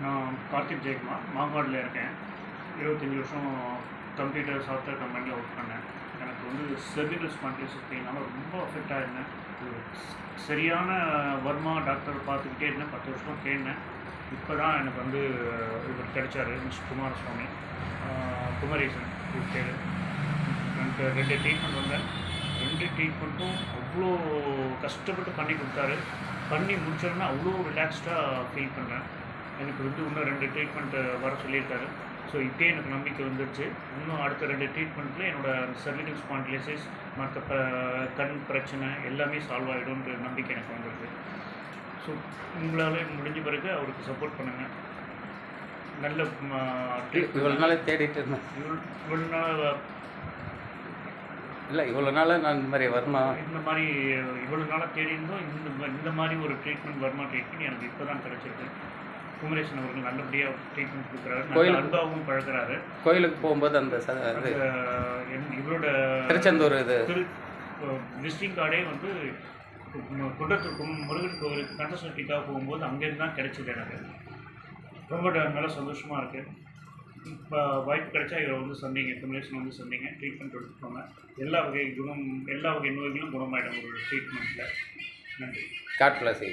நான் கார்த்திக் ஜெயக்குமார் மாங்காடில் இருக்கேன். 25 வருஷம் கம்ப்யூட்டர் சாஃப்ட்வேர் கம்பெனியில் ஒர்க் பண்ணேன். எனக்கு வந்து செர்விக்கல் ஸ்பான்டிலைட்டிஸ் பெயினால ரொம்ப அஃபெக்ட் ஆகிருந்தேன். ஒரு சரியான வர்மா டாக்டர் பார்த்துக்கிட்டே இருந்தேன். 10 வருஷமாக தேடினேன். இப்போ தான் எனக்கு வந்து இவர் கிடைச்சாரு, மிஸ்டர் குமாரசுவாமி, குமரேசன் இவர் பேர். எனக்கு 2 ட்ரீட்மெண்ட் வந்தேன். 2 ட்ரீட்மெண்ட்டும் அவ்வளோ கஷ்டப்பட்டு பண்ணி கொடுத்தாரு. பண்ணி முடிச்சோடனே அவ்வளோ ரிலாக்ஸ்டாக ஃபீல் பண்ணேன். எனக்கு வந்து இன்னும் 2 ட்ரீட்மெண்ட்டு வர சொல்லியிருக்காரு. ஸோ இப்போயே எனக்கு நம்பிக்கை வந்துடுச்சு. இன்னும் அடுத்த 2 ட்ரீட்மெண்ட்டில் என்னோடய செர்விக்கல் ஸ்பான்டிலைட்டிஸ் மற்ற கண் பிரச்சனை எல்லாமே சால்வ் ஆகிடும்ன்ற நம்பிக்கை எனக்கு வந்துடுது. ஸோ உங்களால் முடிஞ்ச பிறகு அவருக்கு சப்போர்ட் பண்ணுங்கள். நல்ல இவ்வளோ நாள் தேடிட்டு இருந்தேன். இவ்வளோ நாள் இல்லை, இவ்வளோ நாள் நான் இந்த மாதிரி வர்மா இவ்வளோ நாளாக தேடி இருந்தோம். இந்த மாதிரி ஒரு ட்ரீட்மெண்ட் வர்மா ட்ரீட்மெண்ட் எனக்கு இப்போ தான் கிடச்சிருக்கு. குமரேசன் அவர்கள் நல்லபடியாக ட்ரீட்மெண்ட் கொடுக்குறாரு, நல்ல அன்பாகவும் பழகிறாரு. கோயிலுக்கு போகும்போது அந்த இவரோட திருச்செந்தூர் விசிட்டிங் கார்டே வந்து குன்றத்தூர் முருகன் கோவிலுக்கு கந்தசஷ்டிக்காக போகும்போது அங்கேருந்து தான் கிடைச்சிது. எனக்கு ரொம்ப நல்ல சந்தோஷமாக இருக்குது. இப்போ வாய்ப்பு கிடைச்சா இவரை வந்து சந்திங்க, குமரேசன் வந்து சந்திங்க, ட்ரீட்மெண்ட் எடுத்துக்கோங்க. எல்லா வகை நோய்களும் குணமாயிடும் ஒரு ட்ரீட்மெண்ட்டில். நன்றி. God plus.